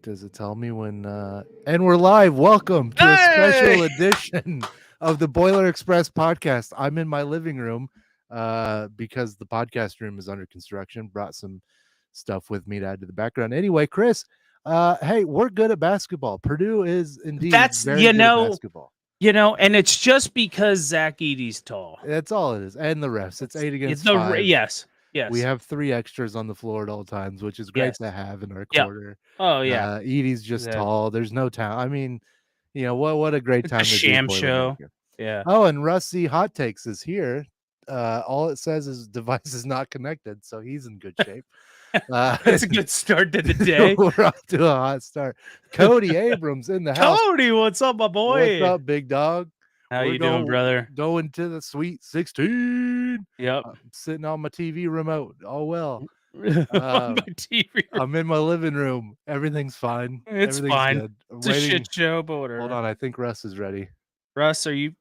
Does it tell me when? And we're live. Welcome to a special edition of the Boiler Express podcast. I'm in my living room because the podcast room is under construction. Brought some stuff with me to add to the background. Anyway, Chris, hey, we're good at basketball. Purdue is indeed very good at basketball. And it's just because Zach Edey's tall. That's all it is. And the refs. It's 8 against 5. Yes. We have 3 extras on the floor at all times, which is great to have in our quarter. Oh, yeah. Edie's just tall. There's no talent. I mean, what a great time. It's a sham show. Yeah. Oh, and Rusty Hot Takes is here. All it says is device is not connected, so he's in good shape. That's a good start to the day. We're off to a hot start. Cody Abrams in the house. Cody, what's up, my boy? What's up, big dog? How you doing, brother? Going to the Sweet 16. Yep. I'm sitting on my TV remote. Oh, well. On my TV remote. I'm in my living room. Everything's fine. It's fine. Good. It's a shit show, but whatever. Hold on. I think Russ is ready. Russ, are you?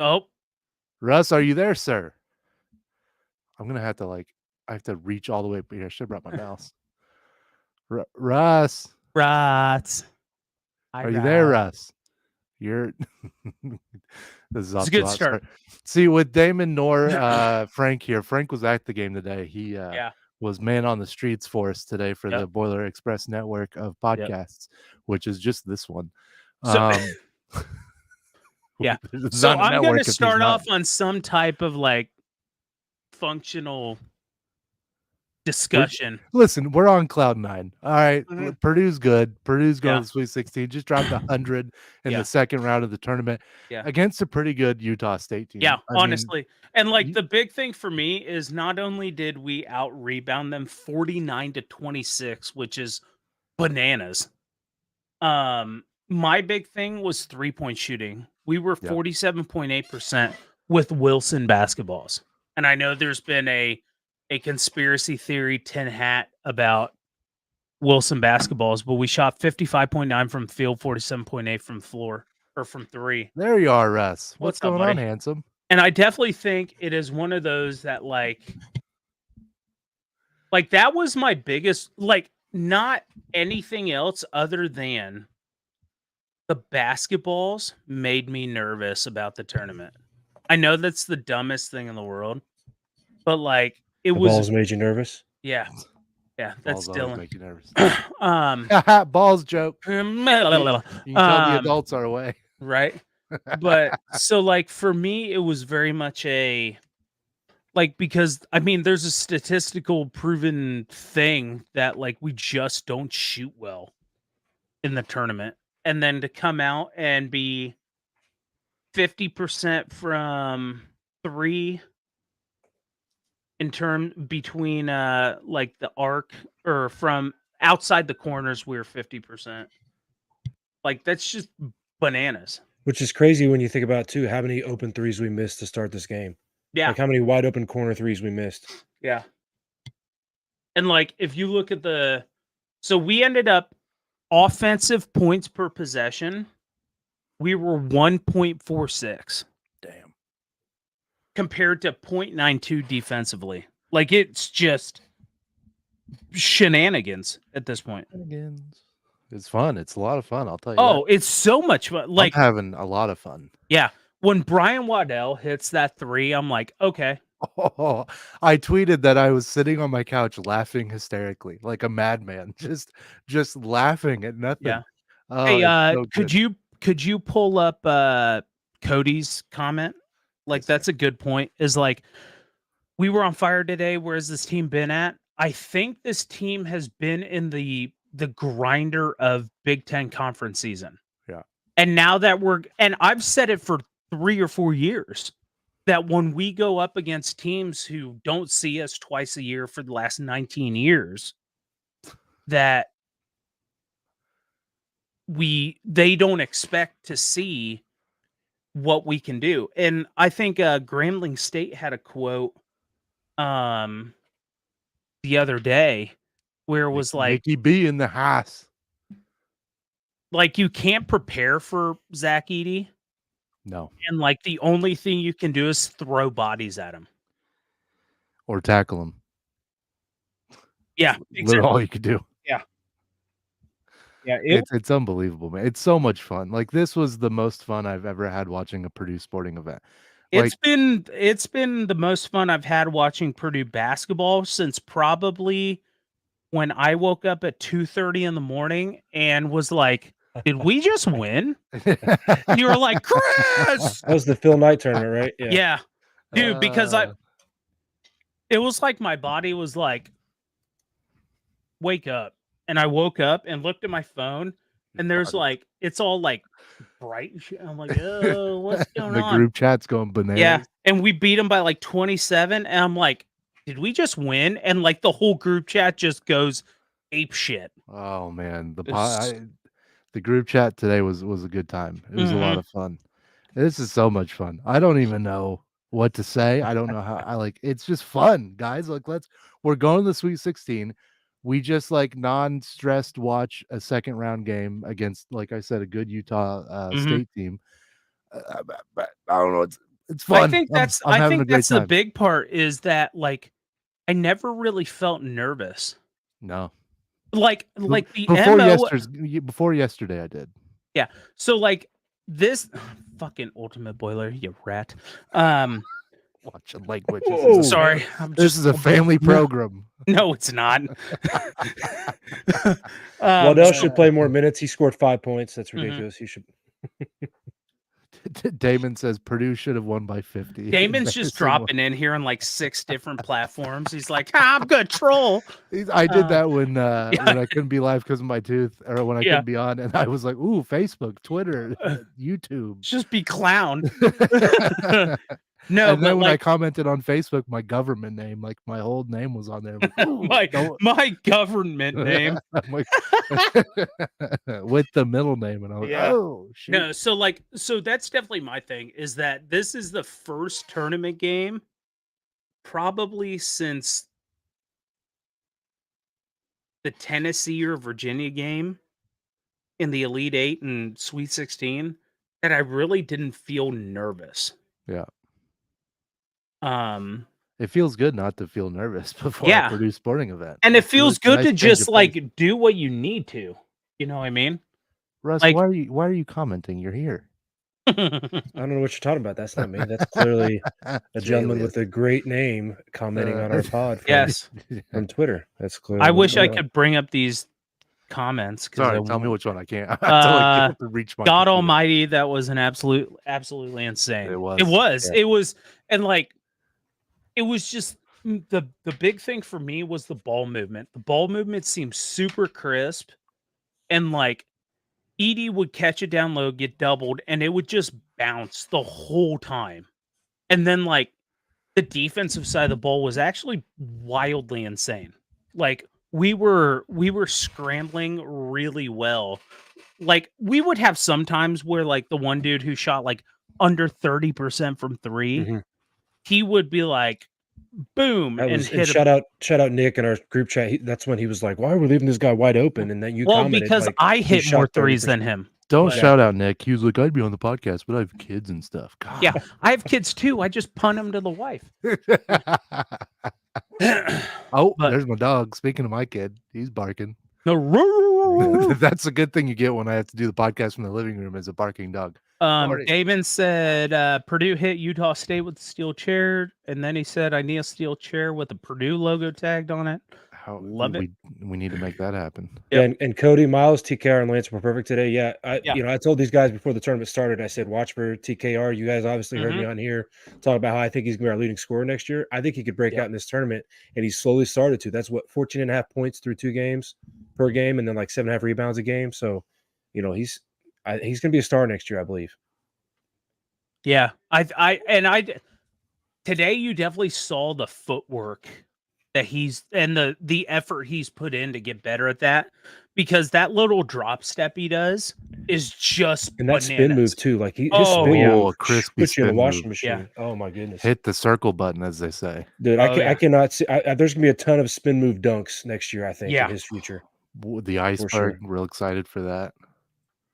Oh. Russ, are you there, sir? I'm going to have to I have to reach all the way up here. I should have brought my mouse. Russ. Are you there, Russ? You're this is a good start. See, with Damon nor Frank here. Frank was at the game today. He was man on the streets for us today for the Boiler Express network of podcasts, which is just this one. So, so I'm going to start off on some type of functional discussion. Listen, we're on cloud 9. All right. Mm-hmm. Purdue's good. Purdue's going to the Sweet 16. Just dropped 100 in the second round of the tournament against a pretty good Utah State team. Yeah, honestly. And the big thing for me is not only did we out rebound them 49-26, which is bananas. My big thing was 3-point shooting. We were 47.8% with Wilson basketballs. And I know there's been a conspiracy theory tin hat about Wilson basketballs, but we shot 55.9 from field, 47.8 from floor or from 3. There you are, Russ. What's going up, on, handsome? And I definitely think it is one of those that that was my biggest, not anything else other than the basketballs made me nervous about the tournament. I know that's the dumbest thing in the world, but balls made you nervous? Yeah. Yeah, that's Dylan. Make you nervous. Balls joke. You can tell the adults are away. Right? But so for me, it was very much a because there's a statistical proven thing that we just don't shoot well in the tournament. And then to come out and be 50% from 3 in term between the arc or from outside the corners, we're 50%. That's just bananas. Which is crazy when you think about too how many open threes we missed to start this game. Yeah. How many wide open corner threes we missed. Yeah. And if you look at so we ended up offensive points per possession, we were 1.46. Damn. Compared to 0.92 defensively. It's just shenanigans at this point. It's fun. It's a lot of fun, I'll tell you. Oh, it's so much fun. I'm having a lot of fun. Yeah. When Brian Waddell hits that 3, I'm like, okay. Oh, I tweeted that I was sitting on my couch laughing hysterically, like a madman, just laughing at nothing. Yeah. Hey, could you pull up Cody's comment? That's a good point. Is we were on fire today. Where's this team been at? I think this team has been in the grinder of Big Ten conference season. Yeah. And now that and I've said it for 3 or 4 years, that when we go up against teams who don't see us twice a year for the last 19 years, that they don't expect to see what we can do. And I think Grambling State had a quote the other day where it was Mickey B in the house. You can't prepare for Zach Edey. No. And the only thing you can do is throw bodies at him. Or tackle him. Yeah. Exactly. All you could do. Yeah. Yeah, it's unbelievable, man. It's so much fun. Like this was the most fun I've ever had watching a Purdue sporting event. Like it's been the most fun I've had watching Purdue basketball since probably when I woke up at 2:30 in the morning and was like, "Did we just win?" And you were like, "Chris!" That was the Phil Knight tournament, right? Yeah, dude, because it was like my body was like, "Wake up," and I woke up and looked at my phone, and there's like it's all like bright and shit. I'm like, "Oh, what's going the on?" group chat's going bananas. Yeah, and we beat them by like 27, and I'm like, "Did we just win?" And like the whole group chat just goes ape shit. Oh man, It's- the group chat today was a good time. It was a lot Mhm. of fun. This is so much fun. I don't even know what to say. I don't know how I like it's just fun, guys. Like we're going to the Sweet 16. We just like non-stressed watch a second round game against, like I said, a good Utah Mhm. State team. But I don't know. It's fun. I think that's I'm having a great the time. big part is that like I never really felt nervous. No. Like the Before yesterday I did. Yeah. So like this fucking ultimate boiler, you rat. Watching language. Sorry. This is a family program. No, it's not. Waddell should play more minutes. He scored 5 points. That's ridiculous. He should. Damon says Purdue should have won by 50. Damon's just dropping in here on like 6 different platforms. He's like, I'm good troll. I did that when I couldn't be live because of my tooth, or when I couldn't be on, and I was like, ooh, Facebook, Twitter, YouTube. Just be clown. No, and then but when I like, commented on Facebook, my government name, like my whole name was on there. Like, my government name. Like, with the middle name, and I was oh shit. No, so that's definitely my thing, is that this is the first tournament game probably since the Tennessee or Virginia game in the Elite 8 and Sweet 16 that I really didn't feel nervous. Yeah. Um, It feels good not to feel nervous before a Purdue sporting event. And it feels good to just like pace. do what you need to. You know what I mean? Russ, Like- why are you commenting? You're here. I don't know what you're talking about. That's not me. That's clearly a gentleman with a great name commenting on our pod from Twitter. That's clearly. I wish I could bring up these comments. Sorry, tell me which one. I can't. I have to reach my God computer. Almighty, that was an absolutely insane. It was. It was, and like, it was just the big thing for me was the ball movement. The ball movement seemed super crisp, and like Edie would catch it down low, get doubled, and it would just bounce the whole time. And then like the defensive side of the ball was actually wildly insane. Like we were scrambling really well. Like we would have sometimes where like the one dude who shot like under 30% from 3, he would be like, boom, and hit. Shout out Nick in our group chat. That's when he was like, "Why are we leaving this guy wide open?" And then you commented, because like, I hit more threes than him. Don't shout out Nick. He was like, I'd be on the podcast, but I have kids and stuff. God. Yeah, I have kids too. I just punt them to the wife. There's my dog. Speaking of my kid, he's barking. No, that's a good thing you get when I have to do the podcast from the living room as a barking dog. Damon said Purdue hit Utah State with the steel chair, and then he said, I need a steel chair with the Purdue logo tagged on it. Love it. We need to make that happen. Yeah, and Cody, Miles, TKR, and Lance were perfect today. Yeah, I told these guys before the tournament started, I said, watch for TKR. You guys obviously heard me on here talk about how I think he's going to be our leading scorer next year. I think he could break out in this tournament, and he slowly started to. That's what 14.5 points through 2 games per game, and then like 7.5 rebounds a game. So, he's going to be a star next year, I believe. Yeah, today you definitely saw the footwork that he's and the effort he's put in to get better at that, because that little drop step he does is just and that spin move too. Like his spin move, crispy spin in a washing move. machine. Yeah. Oh my goodness! Hit the circle button, as they say. Dude, I cannot see. There's gonna be a ton of spin move dunks next year. I think in his future. The iceberg, real excited for that.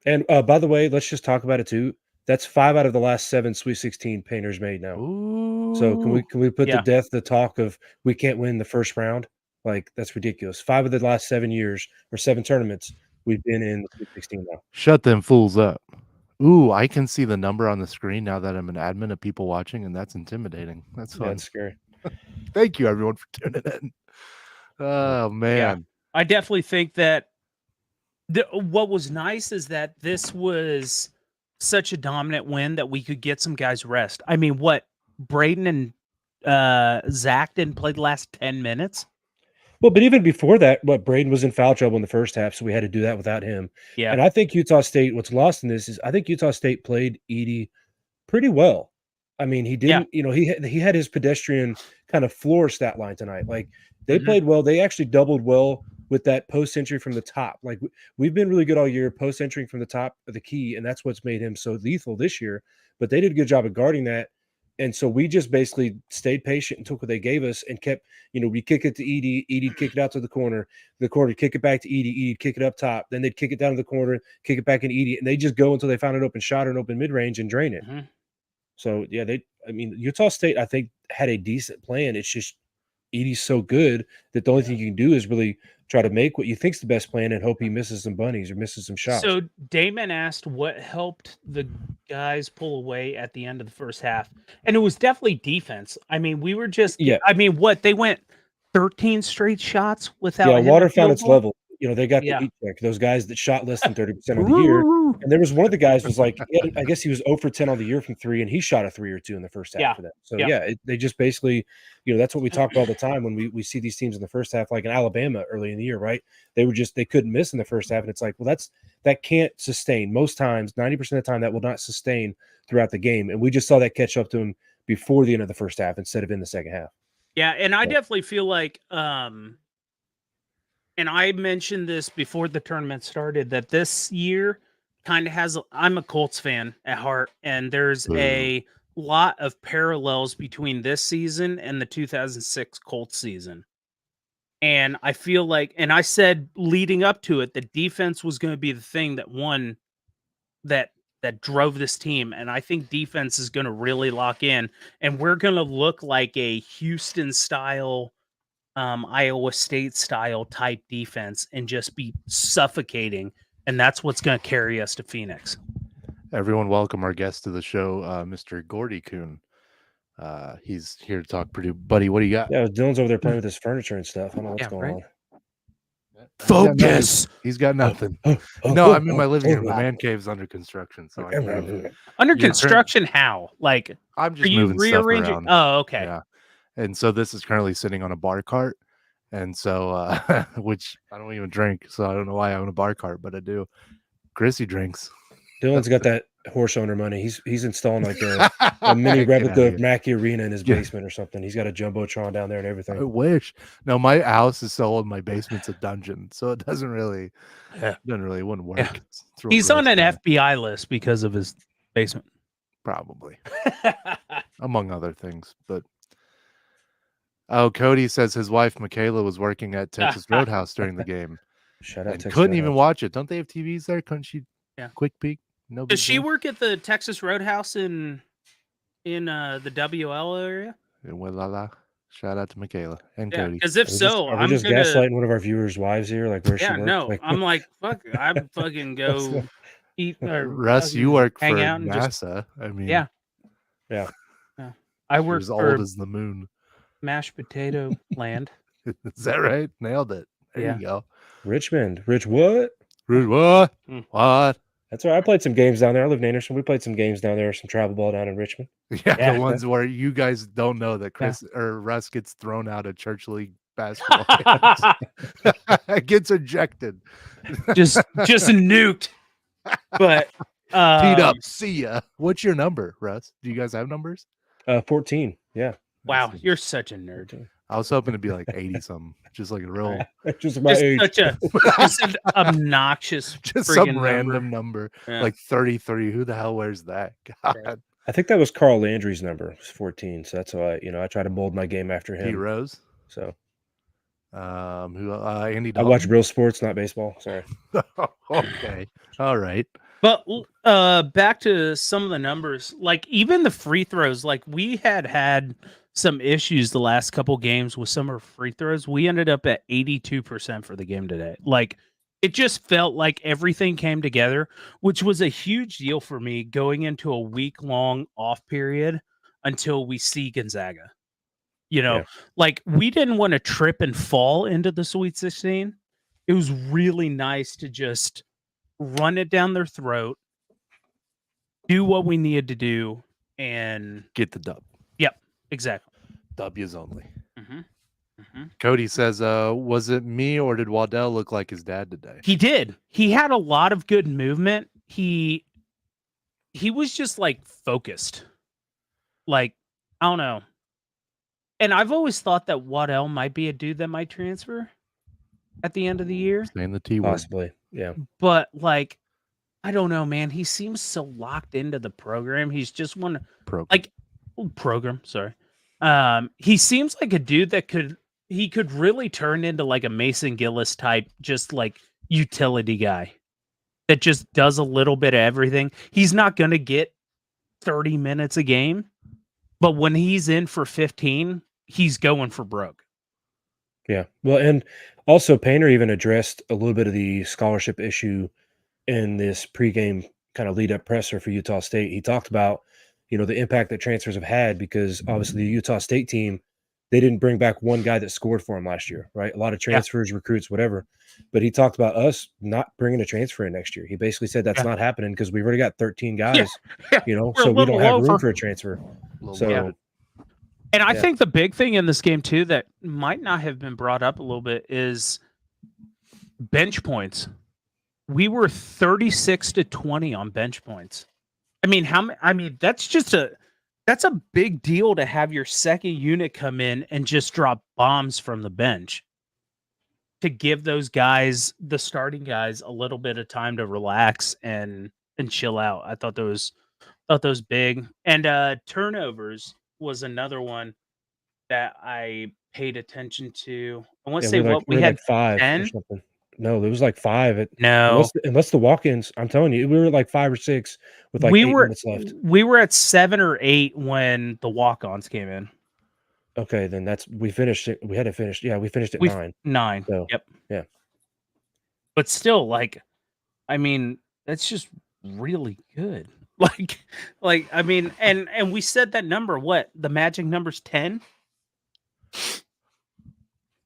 And by the way, let's just talk about it too. That's 5 out of the last 7 Sweet 16 painters made now. Ooh. So can we put to death the talk of we can't win the first round? Like that's ridiculous. 5 of the last 7 years or 7 tournaments, we've been in the Sweet 16 now. Shut them fools up. Ooh, I can see the number on the screen now that I'm an admin of people watching, and that's intimidating. That's fun. That's scary. Thank you, everyone, for tuning in. Oh, man. Yeah. I definitely think that what was nice is that this was such a dominant win that we could get some guys rest. I mean, what, Braden and Zach didn't play the last 10 minutes? Well, but even before that, Braden was in foul trouble in the first half, so we had to do that without him. Yeah. And I think Utah State, what's lost in this is I think Utah State played Edey pretty well. I mean, he didn't, he had his pedestrian kind of floor stat line tonight. Like, they played well. They actually doubled well with that post entry from the top. Like, we've been really good all year, post entering from the top of the key, and that's what's made him so lethal this year. But they did a good job of guarding that. And so we just basically stayed patient and took what they gave us and kept, we kick it to Edey, Edey'd kick it out to the corner, kick it back to Edey, Edey'd kick it up top, then they'd kick it down to the corner, kick it back in Edey, and they just go until they found an open shot or an open mid-range and drain it. So, yeah, Utah State, I think, had a decent plan. It's just Edey's so good that the only thing you can do is really try to make what you think's the best plan and hope he misses some bunnies or misses some shots. So Damon asked what helped the guys pull away at the end of the first half, and it was definitely defense. I mean, we were just they went 13 straight shots without water found its level. They got the heat check. Those guys that shot less than 30% of the year. And there was one of the guys was like, I guess he was 0 for 10 on the year from 3, and he shot a 3 or 2 in the first half for that. So, they just basically, that's what we talk about all the time when we see these teams in the first half, like in Alabama early in the year, right? They couldn't miss in the first half. And it's like, well, that can't sustain. Most times, 90% of the time, that will not sustain throughout the game. And we just saw that catch up to him before the end of the first half instead of in the second half. Yeah, and I definitely feel like and I mentioned this before the tournament started, that this year kind of has, I'm a Colts fan at heart, and there's a lot of parallels between this season and the 2006 Colts season. And I feel like, and I said leading up to it, the defense was going to be the thing that won, that drove this team. And I think defense is going to really lock in, and we're going to look like a Houston style, Iowa State style type defense and just be suffocating. And that's what's going to carry us to Phoenix. Everyone welcome our guest to the show, Mr. Cody Coon. He's here to talk Purdue. Buddy, what do you got? Yeah, Dylan's over there playing with his furniture and stuff. I don't know what's going on. Focus. He's got nothing. No, I'm in my living room. The man cave's under construction. So under construction, how? Like, I'm just moving stuff around. Oh, okay. Yeah. And so this is currently sitting on a bar cart. And so, which I don't even drink. So I don't know why I own a bar cart, but I do. Chrissy drinks. Dylan's got that horse owner money. He's installing like a mini replica of Mackey Arena in his basement or something. He's got a jumbotron down there and everything. I wish. No, my house is so old. My basement's a dungeon, so it wouldn't work. Yeah. He's on an FBI list because of his basement, probably, among other things. But Cody says his wife Michaela was working at Texas Roadhouse during the game. Shout out! Couldn't even watch it. Don't they have TVs there? Couldn't she? Yeah. Quick peek. No. Does she work at the Texas Roadhouse in the WL area? Well, shout out to Michaela and Cody. Because if so, I'm just gaslighting one of our viewers' wives here. Like, where she works? No, like, I'm like, fuck, I'm fucking go eat. Russ, you work for NASA. Just, I mean, yeah. I work as for old as the moon. Mashed potato land. Is that right? Nailed it. There you go. Richmond. Rich what? What? What? That's right. I played some games down there. I live in Anderson. We played some games down there, some travel ball down in Richmond. Yeah, the ones where you guys don't know that Chris or Russ gets thrown out of church league basketball games. Gets ejected. just nuked. But teed up. See ya. What's your number, Russ? Do you guys have numbers? 14. Yeah. Wow, you're such a nerd. I was hoping to be like 80 something, just like a real, just my age. Just an obnoxious, just some random number, like 33. Who the hell wears that? God, I think that was Carl Landry's number. It was 14. So that's why I try to mold my game after him. Pete Rose. So, Andy Dalton? I watch real sports, not baseball. Sorry. Okay, all right. But back to some of the numbers, like even the free throws, like we had some issues the last couple games with some of our free throws. We ended up at 82% for the game today. Like it just felt like everything came together, which was a huge deal for me going into a week-long off period until we see Gonzaga. Like we didn't want to trip and fall into the Sweet 16. It was really nice to just run it down their throat, do what we needed to do, and get the dub. Yep, exactly. W's only. Mm-hmm. Mm-hmm. Cody says, was it me or did Waddell look like his dad today? He did. He had a lot of good movement. He was just like focused. Like, I don't know. And I've always thought that Waddell might be a dude that might transfer at the end of the year. Saying the T word. Possibly. Yeah. But like, I don't know, man. He seems so locked into the program. He's just one program. Sorry. He seems like a dude that could really turn into like a Mason Gillis type, just like utility guy that just does a little bit of everything. He's not going to get 30 minutes a game, but when he's in for 15, he's going for broke. Yeah. Well, and also Painter even addressed a little bit of the scholarship issue in this pregame kind of lead up presser for Utah State. He talked about, the impact that transfers have had because obviously the Utah State team, they didn't bring back one guy that scored for him last year, right? A lot of transfers, recruits, whatever. But he talked about us not bringing a transfer in next year. He basically said that's not happening because we've already got 13 guys, so we don't have room for a transfer. So, and I think the big thing in this game too that might not have been brought up a little bit is bench points. We were 36-20 on bench points. I mean, that's a big deal to have your second unit come in and just drop bombs from the bench to give those guys, the starting guys, a little bit of time to relax and chill out. I thought that was big. And turnovers was another one that I paid attention to. I want to say we had like 5 10? or something. No, it was like 5. No, unless the walk-ins. I'm telling you, we were like 5 or 6 with like 8 minutes left. We were at 7 or 8 when the walk-ons came in. Okay, then we finished it. We had to finish. Yeah, we finished at 9. 9. So, yep. Yeah. But still, that's just really good. And we said that number. What the magic number's 10.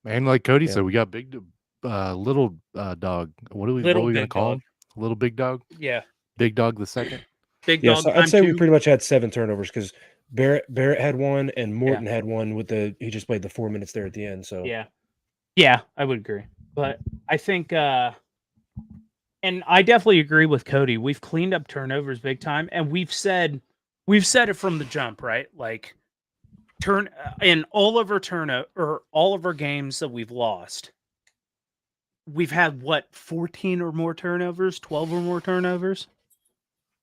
Man, like Cody said, we got big. Little dog. What are we gonna call him? Little big dog. Yeah, big dog the second. Big dog. So I'd say we pretty much had 7 turnovers because Barrett had one and Morton had one he just played the 4 minutes there at the end. So yeah, I would agree. But I think, and I definitely agree with Cody. We've cleaned up turnovers big time, and we've said it from the jump, right? Like in all of our games that we've lost. We've had 14 or more turnovers, 12 or more turnovers.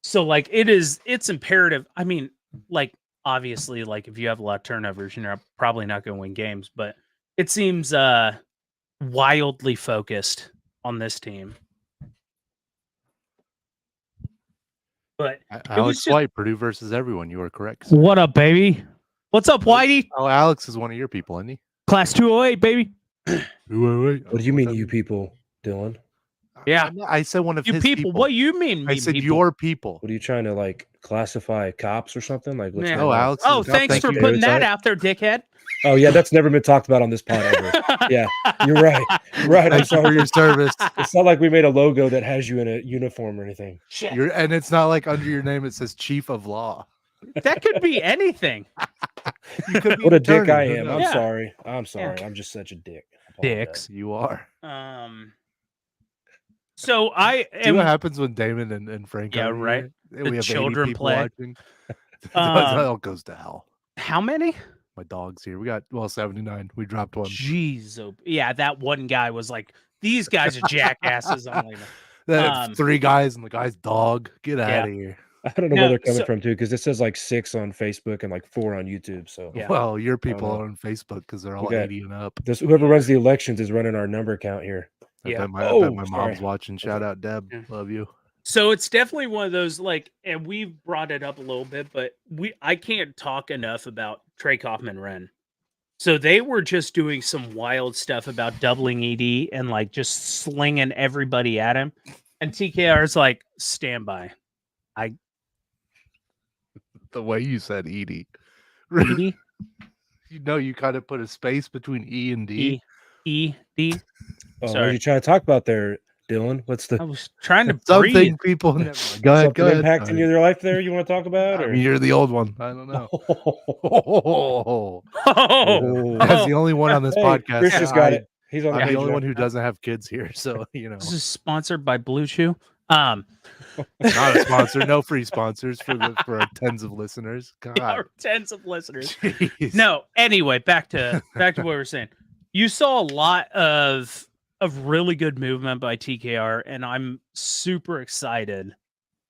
So like it's imperative. I mean, like obviously, like if you have a lot of turnovers, you're probably not going to win games, but it seems wildly focused on this team. But Alex White, Purdue versus everyone. You are correct. Sir. What up, baby? What's up, Whitey? Oh, Alex is one of your people, isn't he? Class 208, baby. 208. What do you mean, you people, Dylan? Yeah, I said one of you his people. What do you mean? I said people? your people. What are you trying to like classify cops or something? Like, what's Alex. Oh, thanks for putting that out there, dickhead. Oh yeah, that's never been talked about on this pod ever. Yeah, you're right. Right. Thanks for your service. It's not like we made a logo that has you in a uniform or anything. And it's not like under your name it says Chief of Law. That could be anything. What a dick I am. I'm sorry. I'm sorry. I'm just such a dick. Dicks. You are. So See what happens when Damon and Frank are right? The we have children 80 people play. Watching. It all goes to hell. How many? My dog's here. We got 79. We dropped one. Jeez. Yeah, that one guy was like, these guys are jackasses. I'm like, 3 guys and the guy's dog. Get out of here. I don't know where they're coming from too, because it says like 6 on Facebook and like 4 on YouTube. So well, your people are on Facebook because they're all 80 and up. Whoever runs the elections is running our number count here. I bet my mom's watching. Shout out, Deb. Love you. So it's definitely one of those, like, and we've brought it up a little bit, but I can't talk enough about Trey Coffman Ren. So they were just doing some wild stuff about doubling ED and like just slinging everybody at him. And TKR is like, stand by. The way you said Edie. ED? You kind of put a space between E and D. E-D? Oh, what Sorry. are you trying to talk about there, Dylan? What's I the was trying to breathe. Something people never mind. Go ahead. something impacting your life there you want to talk about? I Or? mean, you're the old one. I don't know. Oh, That's the only one on this Hey, podcast. Chris just got it. He's on I'm the page only now. one who doesn't have kids here, so This is sponsored by Blue Chew. not a sponsor. No free sponsors for our tens of listeners. God, Our tens of listeners. jeez. No, anyway, back to what we were saying. You saw a lot of really good movement by TKR, and I'm super excited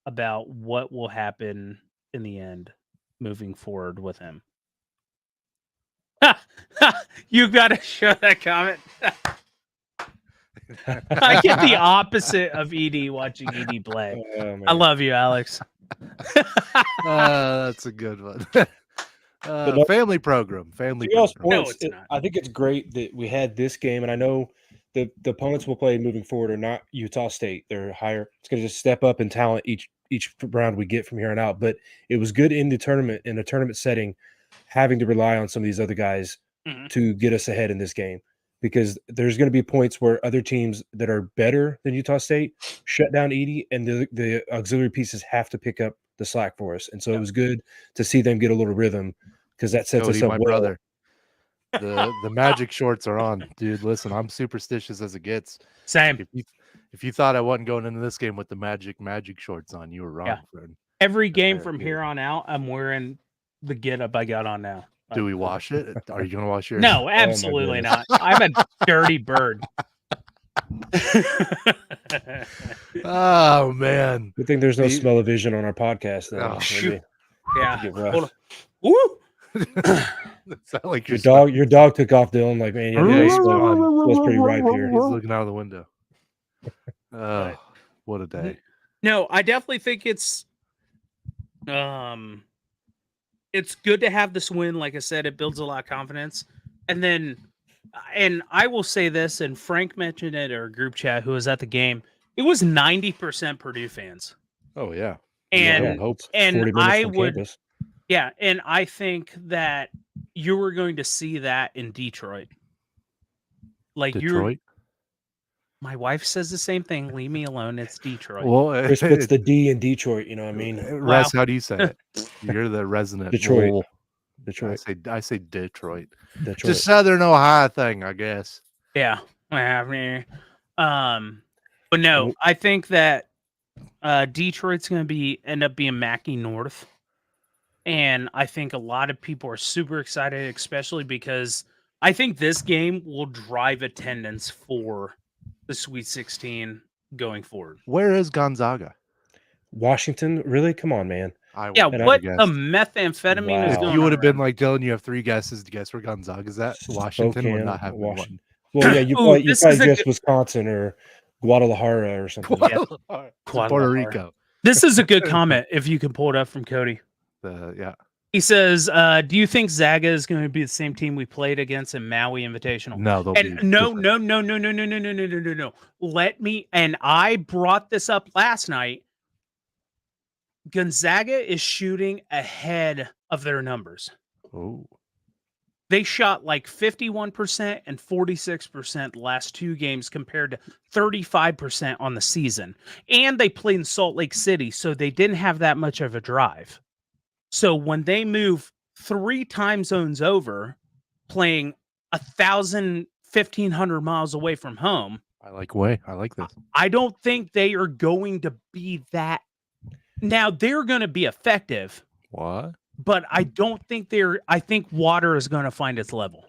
about what will happen in the end moving forward with him. You gotta show that comment. I get the opposite of ED watching ED play. Oh, man. I love you, Alex. That's a good one. no- Family program. Family To y'all's program. points, it's not. I think it's great that we had this game, and I know the opponents we'll play moving forward are not Utah State. They're higher. It's going to just step up in talent each round we get from here on out. But it was good in a tournament setting, having to rely on some of these other guys Mhm. to get us ahead in this game, because there's going to be points where other teams that are better than Utah State shut down Edie, and the auxiliary pieces have to pick up the slack for us. And so it was good to see them get a little rhythm, because that sets Cody, us up my well. brother. The magic shorts are on, dude. Listen, I'm superstitious as it gets. Same. If you thought I wasn't going into this game with the magic shorts on, you were wrong, Yeah. friend. Every game fair, from dude. here on out, I'm wearing the getup I got on now. Do we wash it? Are you gonna wash your? No, absolutely not. I'm a dirty bird. Oh man. Good thing there's no The- smell of vision on our podcast. Then. Oh, Maybe Yeah. get rough. Hold on. Woo! It's not like Your you're dog took off, Dylan. Like, man, Yeah, yeah, he's smells pretty ripe here. He's looking out of the window. Oh, what a day. No, I definitely think it's good to have this win. Like I said, it builds a lot of confidence. And I will say this, and Frank mentioned it in our group chat who was at the game. It was 90% Purdue fans. Oh yeah. And hope 40 and minutes I from would campus. Yeah, and I think that you were going to see that in Detroit. Like Detroit. my wife says the same thing. Leave me alone. It's Detroit. Well, Chris puts the D in Detroit. You know what I mean? Russ, how do you say it? You're the resident Detroit. bull. Detroit. I say Detroit. Detroit. It's a Southern Ohio thing, I guess. Yeah. But no, I think that Detroit's going to end up being Mackey North. And I think a lot of people are super excited, especially because I think this game will drive attendance for the Sweet 16 going forward. Where is Gonzaga? Washington, really? Come on, man. Yeah, wouldn't what have the guessed. methamphetamine is Wow. going If you on would have been around. like Dylan, you have 3 guesses to guess where Gonzaga's at. Washington would Spokane, not have Washington. one. Well, yeah, you Ooh, probably this is a guessed Wisconsin or Guadalajara or something. Puerto Guadalajara. Rico. This is a good comment if you can pull it up from Cody. Yeah. He says, do you think Zaga is going to be the same team we played against in Maui Invitational? No, they'll And be no. Let me, and I brought this up last night. Gonzaga is shooting ahead of their numbers. Oh. They shot like 51% and 46% the last 2 games compared to 35% on the season. And they played in Salt Lake City, so they didn't have that much of a drive. So when they move 3 time zones over, playing 1,500 miles away from home, I like this. I don't think they are going to be that. Now they're going to be effective, What? but I don't think I think water is going to find its level.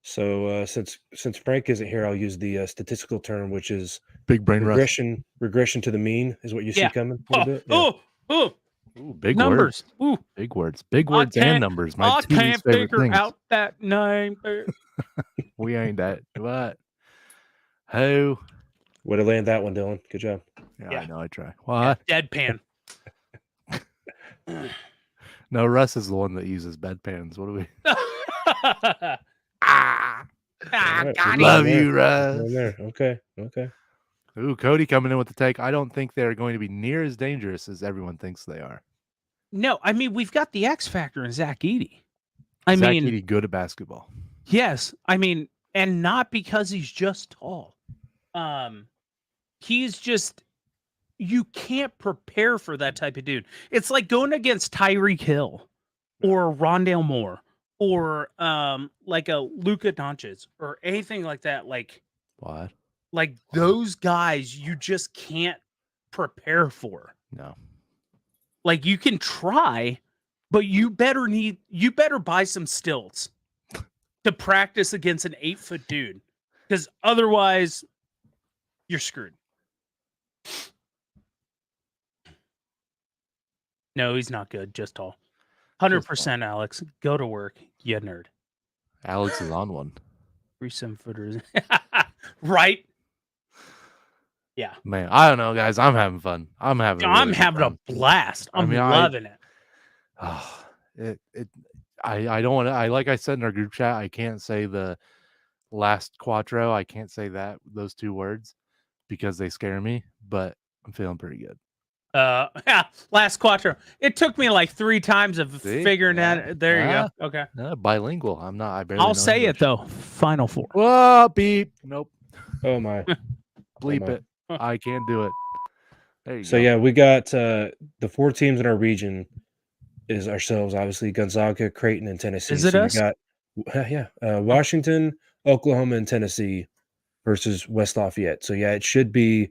So since Frank isn't here, I'll use the statistical term, which is Big brain rust. regression to the mean is what you see Yeah. coming. A little bit. Yeah. Ooh, big Numbers. words. Ooh, Big words. Big I words and can't- numbers. My I 2 can't least favorite figure things. out that name. We ain't that. What? Who? Way to land that one, Dylan. Good job. Yeah. I know. I try. What? Deadpan. No, Russ is the one that uses bedpans. What do we? Right, got Love there. you, Russ. There. Okay. Ooh, Cody coming in with the take. I don't think they're going to be near as dangerous as everyone thinks they are. No, I mean, we've got the X factor in Zach Edey. Zach Edey good at basketball. Yes. I mean, and not because he's just tall. He's just, you can't prepare for that type of dude. It's like going against Tyreek Hill or Rondale Moore or like a Luka Doncic or anything like that. Like What? Like those guys you just can't prepare for. No. Like you can try, but you better buy some stilts to practice against an 8-foot dude. Because otherwise you're screwed. No, he's not good, just tall. 100% Alex. Go to work, you nerd. Alex is on one. 3 7-footers. Right? Yeah. Man, I don't know, guys. I'm having fun. I'm having a blast. I'm loving it. I don't want to. Like I said in our group chat, I can't say the last quattro. I can't say those 2 words because they scare me. But I'm feeling pretty good. Last quattro. It took me like 3 times of figuring that. There you go. Okay. Bilingual. I'm not. I barely. I'll say English. it though. Final 4. Whoa, beep. Nope. Oh my. Bleep it. I can't do it. There you go. So yeah, we got the 4 teams in our region is ourselves, obviously Gonzaga, Creighton, and Tennessee. Is it so us? We got Washington, Oklahoma, and Tennessee versus West Lafayette. So yeah, it should be,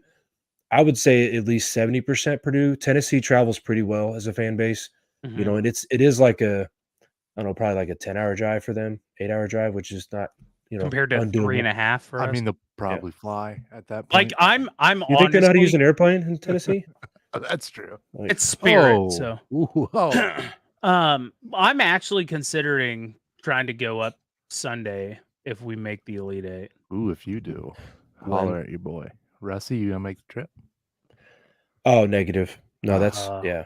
I would say, at least 70% Purdue. Tennessee travels pretty well as a fan base, Mm-hmm. you know, and it is like I don't know, probably like a 10-hour drive for them, 8-hour drive, which is not, you know, compared to undoable. 3.5 for us. I mean, they'll probably fly at that point. Like I'm You think they know how to use an airplane in Tennessee? That's true. Like, it's Spirit. Oh. So Ooh, oh. I'm actually considering trying to go up Sunday if we make the Elite 8. Ooh, if you do, holler at your boy. Russie, you gonna make the trip? oh, negative. No, that's yeah.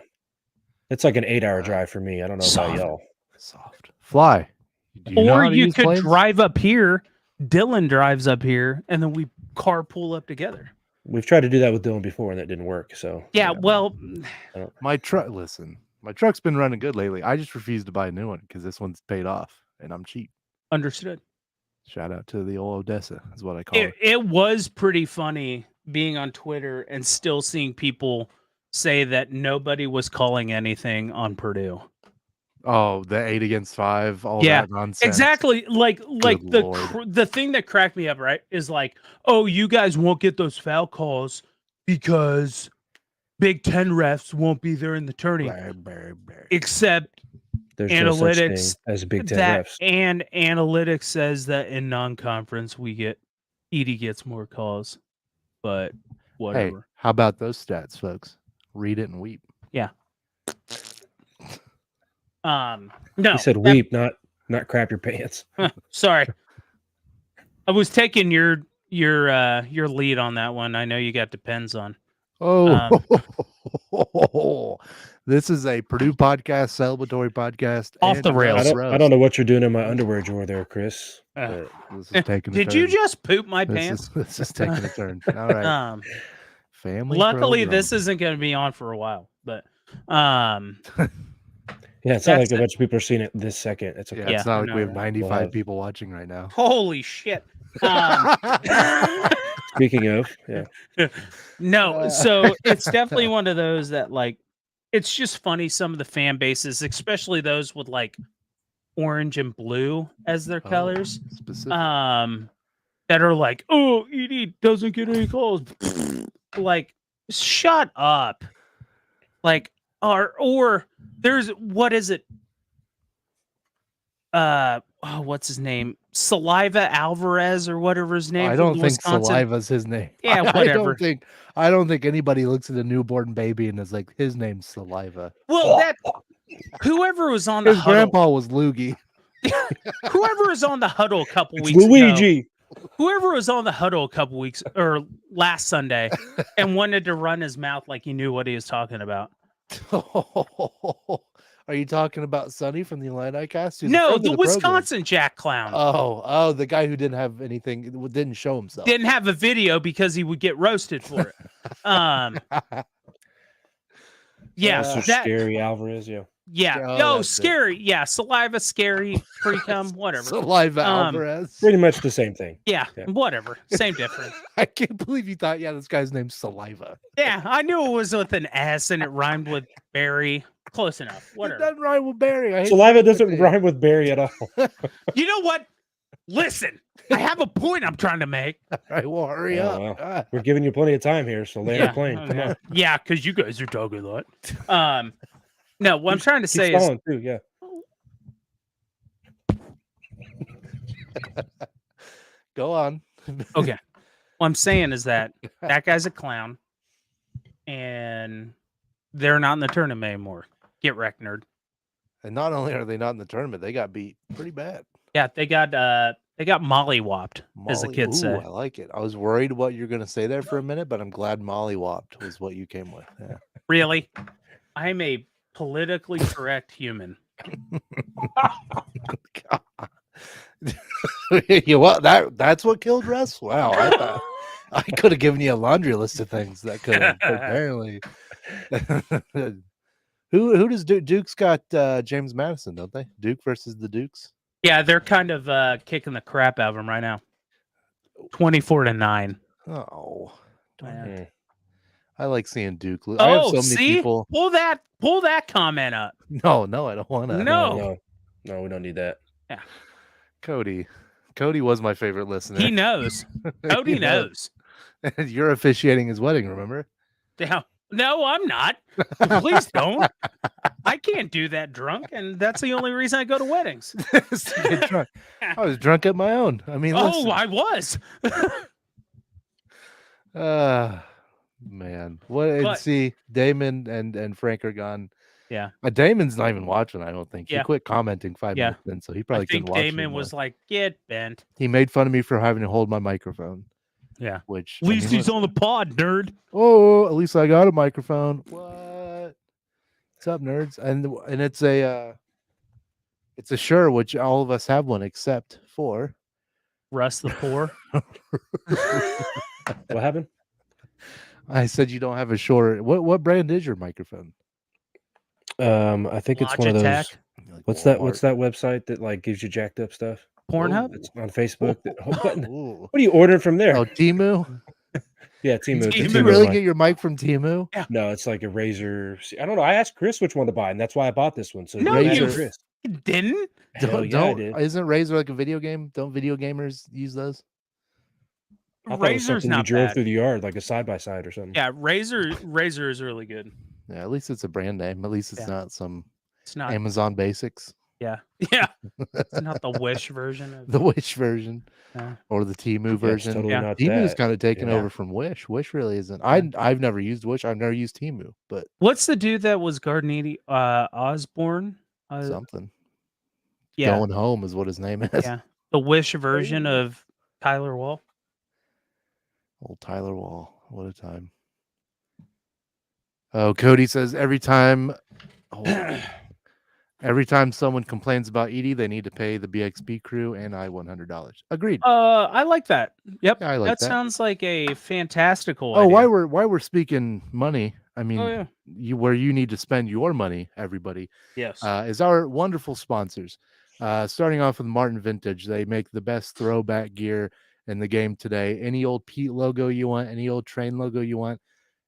It's like an 8-hour drive for me. I don't know about y'all. Soft. Fly. Do you know Or how to you use could planes? drive up here. Dylan drives up here, and then we carpool up together. We've tried to do that with Dylan before, and that didn't work. So Yeah, well, My truck. Listen, my truck's been running good lately. I just refuse to buy a new one because this one's paid off, and I'm cheap. understood. Shout out to the old Odessa, is what I call it. It was pretty funny being on Twitter and still seeing people say that nobody was calling anything on Purdue. Oh, the 8 against 5, all that nonsense. Exactly. Like Good Lord. the thing that cracked me up, right, is like, oh, you guys won't get those foul calls because Big Ten refs won't be there in the tourney. Except there's analytics no such thing as Big Ten refs. And analytics says that in non-conference Edey gets more calls. But whatever. Hey, how about those stats, folks? Read it and weep. Yeah. No. He said weep, not crap your pants. Sorry. I was taking your lead on that one. I know you got Depends on. Oh, this is a Purdue podcast, celebratory podcast. Off the rails. I don't know what you're doing in my underwear drawer there, Chris. This is taking a Did turn. you just poop my pants? This is taking a turn. All right. Family. Luckily, program. this isn't going to be on for a while, but yeah, it's not like a bunch of people are seeing it this second. It's okay. It's not like we have We'll 95 have- people watching right now. holy shit. Speaking of, yeah. No, so it's definitely one of those that, like, it's just funny. Some of the fan bases, especially those with like orange and blue as their colors, Specific. that are like, oh, Edey doesn't get any calls. Like, shut up. Like, or there's, what is it? What's his name? Saliva Alvarez or whatever his name. I don't think Wisconsin. Saliva's his name. Yeah, whatever. I don't think anybody looks at a newborn baby and is like, his name's Saliva. Well, that whoever was on the His huddle, grandpa was Loogie. whoever was on the huddle a couple weeks Luigi. ago, whoever was on the huddle a couple weeks or last Sunday and wanted to run his mouth like he knew what he was talking about. Are you talking about Sonny from the Illini cast? Who's a No, friend the of program? Wisconsin Jack clown. Oh, the guy who didn't have anything, didn't show himself. Didn't have a video because he would get roasted for it. Yeah, Also Scary Alvarez, yeah. Yeah. Oh, Scary. It. Yeah, Saliva, Scary, Pre-cum, whatever. Saliva Alvarez. Pretty much the same thing. Yeah, whatever. Same difference. I can't believe you thought, this guy's name's Saliva. Yeah, I knew it was with an S and it rhymed with Barry. Close enough. Whatever. It doesn't rhyme with Barry. Saliva doesn't rhyme with Barry at all. You know what? Listen, I have a point I'm trying to make. All right, well, hurry up. Well, we're giving you plenty of time here, so land the plane. Come on. Yeah, because you guys are talking a lot. No, what I'm trying to say is too, yeah. Go on. Okay. What I'm saying is that guy's a clown, and they're not in the tournament anymore. Get wrecked, nerd. And not only are they not in the tournament, they got beat pretty bad. Yeah, they got mollywopped, as the kids say. I like it. I was worried what you're going to say there for a minute, but I'm glad mollywopped was what you came with. Yeah. Really? I'm a politically correct human. That's what killed Russ? Wow. I thought I could have given you a laundry list of things that could have apparently. Who does Duke's got James Madison, don't they? Duke versus the Dukes? Yeah, they're kind of kicking the crap out of him right now. 24-9. Oh. Yeah. I like seeing Duke lose. Oh, I have so many people. Pull that comment up. No, I don't want to. No, we don't need that. Yeah. Cody was my favorite listener. He knows. Cody knows. You're officiating his wedding, remember? Yeah. No, I'm not. Please don't. I can't do that drunk, and that's the only reason I go to weddings. Drunk. I was drunk at my own. I mean, listen. I was. Man. See, Damon and Frank are gone. Yeah. Damon's not even watching, I don't think. Yeah. He quit commenting 5 minutes in, so he probably couldn't watch Damon anymore. was like, get bent. He made fun of me for having to hold my microphone. Yeah. Which at least he's on the pod, nerd. Oh, at least I got a microphone. What? What's up, nerds? And it's a shirt, which all of us have one except for Russ the Poor. What happened? I said you don't have a short. What brand is your microphone? I think it's one of those. What's that website that like gives you jacked up stuff? Pornhub? It's on Facebook. What are you ordering from there? Oh, Temu? Yeah, Temu. Did you really get your mic from Temu? Yeah. No, it's like a Razer. I don't know. I asked Chris which one to buy, and that's why I bought this one. So no, Chris didn't. I did. Isn't Razer like a video game? Don't video gamers use those? Razor's not you drove bad. through the yard like a side by side or something. Yeah, Razor is really good. Yeah, at least it's a brand name. At least it's not some. It's not Amazon Basics. Yeah. It's not the Wish version of the Wish version, or the Temu version. Totally not Temu's kind of taken over from Wish. Wish really isn't. I've never used Wish. I've never used Temu. But what's the dude that was Gardnini? Osborne. Something. Yeah. Going Home is what his name is. Yeah. The Wish version of Tyler Wall. Old Tyler Wall. What a time. Oh, Cody says every time someone complains about Edie, they need to pay the BXP crew and I $100. Agreed. I like that. Yep. Yeah, I like that. That sounds like a fantastical idea. Why we're speaking money, I mean, where you need to spend your money, everybody. Yes. Is our wonderful sponsors. Starting off with Martin Vintage. They make the best throwback gear in the game today. Any old Pete logo you want, any old train logo you want,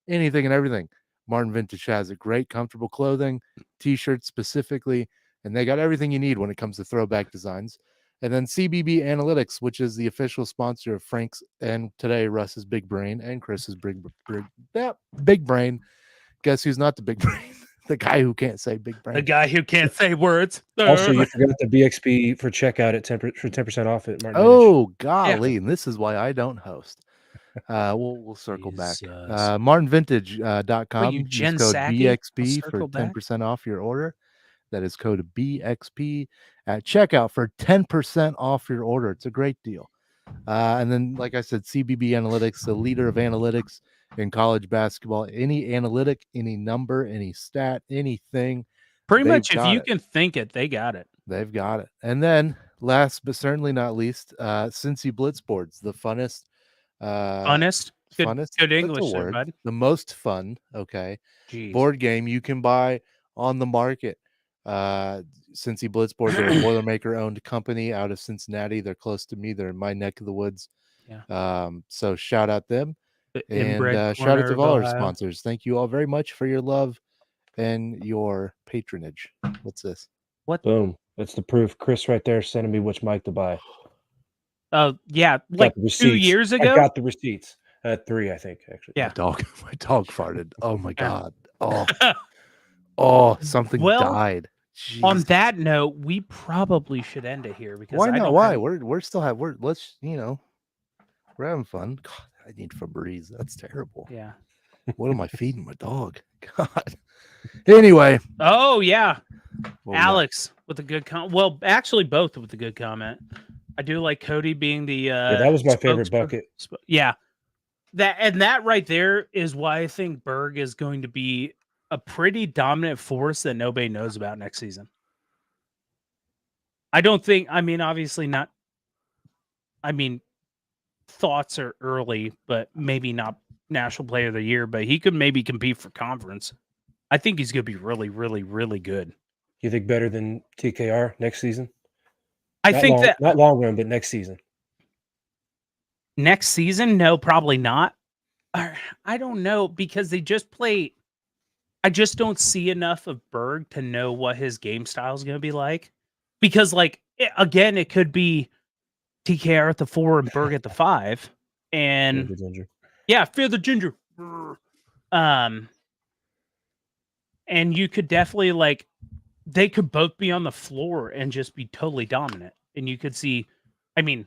anything and everything. Martin Vintage has it. Great, comfortable clothing, t-shirts specifically, and they got everything you need when it comes to throwback designs. And then CBB Analytics, which is the official sponsor of Frank's and today Russ's Big Brain and Chris's Big Brain. Guess who's not the Big Brain? The guy who can't say Big Brain. The guy who can't say words. Also, you forgot the BXP for checkout at 10% off at Martin. Oh, golly. And this is why I don't host. We'll circle back. MartinVintage.com. Use code BXP for 10% off your order. That is code BXP at checkout for 10% off your order. It's a great deal. And then, like I said, CBB Analytics, the leader of analytics in college basketball. Any analytic, any number, any stat, anything Pretty much, if you can think it, they got it. They've got it. And then, last but certainly not least, Cincy Blitz boards, the funnest. Funnest? Good English there, bud. The most fun, okay, Jeez. board game you can buy on the market. Cincy Blitz boards are a Boilermaker-owned company out of Cincinnati. They're close to me. They're in my neck of the woods. Yeah. So shout out them. And shout out to all our sponsors. Thank you all very much for your love and your patronage. What's this? What? Boom. That's the proof. Chris right there sending me which mic to buy. Oh, yeah. Like 2 years ago? I got the receipts. 3, I think, actually. Yeah. My dog farted. Oh, my God. Oh, something died. Jeez. On that note, we probably should end it here because why not? Why? We're still let's, we're having fun. God, I need Febreze. That's terrible. Yeah. What am I feeding my dog? God. Anyway. Oh, yeah. Alex with a good comment. Well, actually, both with a good comment. I do like Cody being the that was my favorite bucket. Yeah. That right there is why I think Berg is going to be a pretty dominant force that nobody knows about next season. Obviously not. Thoughts are early, but maybe not National Player of the Year, but he could maybe compete for conference. I think he's going to be really, really, really good. You think better than TKR next season? Not long run, but next season. Next season? No, probably not. I don't know because they just play. I just don't see enough of Berg to know what his game style is going to be like. Because, again, it could be TKR at the 4 and Berg at the 5. And fear the ginger. Yeah, fear the ginger. And you could definitely they could both be on the floor and just be totally dominant. And you could see, it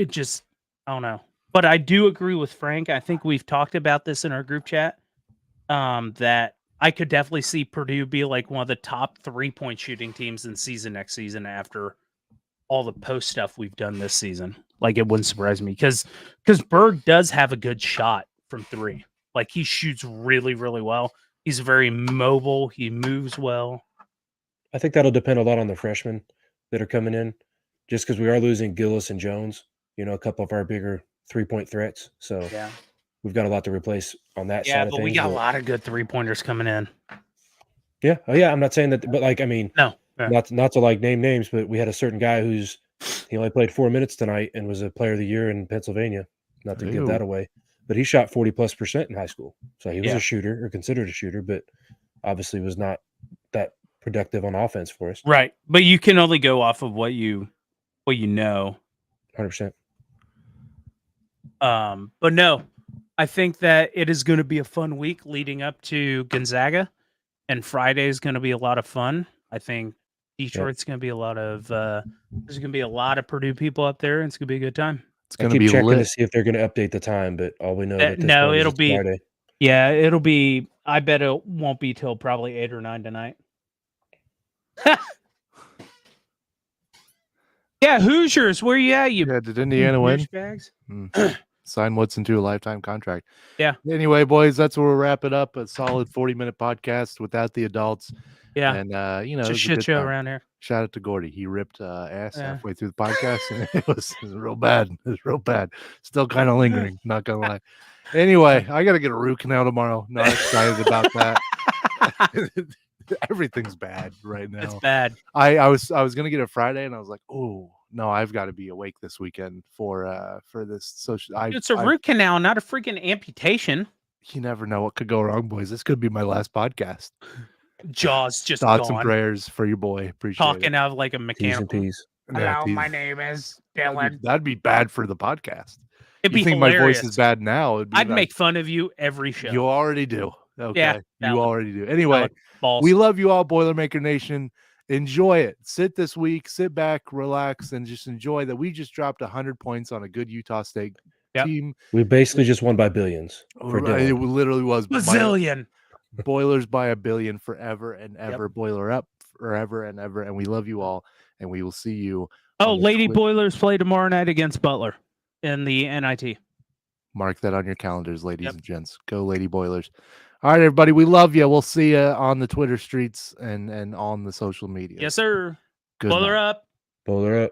just, I don't know. But I do agree with Frank. I think we've talked about this in our group chat. That I could definitely see Purdue be like one of the top 3-point shooting teams in season next season after all the post stuff we've done this season. It wouldn't surprise me because Berg does have a good shot from 3. He shoots really, really well. He's very mobile. He moves well. I think that'll depend a lot on the freshmen that are coming in, just because we are losing Gillis and Jones, a couple of our bigger 3-point threats. So yeah. We've got a lot to replace on that side of things. Yeah, but we got a lot of good 3-pointers coming in. Yeah. Oh, yeah. I'm not saying that, but no. Yeah. Not to name names, but we had a certain guy he only played 4 minutes tonight and was a player of the year in Pennsylvania. Not to give that away, but he shot 40+% in high school. So he was a shooter or considered a shooter, but obviously was not that productive on offense for us. Right. But you can only go off of what you know. 100%. But no. I think that it is going to be a fun week leading up to Gonzaga, and Friday is going to be a lot of fun. I think Detroit's going to be there's going to be a lot of Purdue people up there, and it's going to be a good time. It's going to be checking lit. to see if they're going to update the time, but all we know it'll be Friday. Yeah, it'll be. I bet it won't be till probably 8 or 9 tonight. Yeah, Hoosiers, where you at? Did Indiana win? Bags? Sign Woodson to a lifetime contract. Yeah. Anyway, boys, that's where we'll wrap it up. A solid 40-minute podcast without the adults. Yeah. And it's a shit show around here. Shout out to Gordy. He ripped ass halfway through the podcast, and it was real bad. It was real bad. Still kind of lingering, not gonna lie. Anyway, I gotta get a root canal tomorrow. Not excited about that. Everything's bad right now. It's bad. I was gonna get it Friday, and I was like, oh no, I've got to be awake this weekend for this social. It's a root canal, not a freaking amputation. You never know what could go wrong, boys. This could be my last podcast. Jaws just thoughts gone. And prayers for your boy. Appreciate talking it. out like a mechanical. Hello, my name is Dylan. That'd be bad for the podcast. It'd be think hilarious. My voice is bad now? I'd make fun of you every show. You already do. Okay. Yeah, you already do. Anyway, we love you all, Boilermaker Nation. Enjoy it. Sit this week, sit back, relax, and just enjoy that we just dropped 100 points on a good Utah State team. We basically just won by billions. It literally was bazillion. Boilers by $1 billion forever and ever. Boiler up forever and ever. And we love you all, and we will see you. Lady Boilers play tomorrow night against Butler in the NIT. Mark that on your calendars, ladies and gents. Go Lady Boilers. All right, everybody. We love you. We'll see you on the Twitter streets and on the social media. Yes, sir. Good Bowler night. up. Bowler up.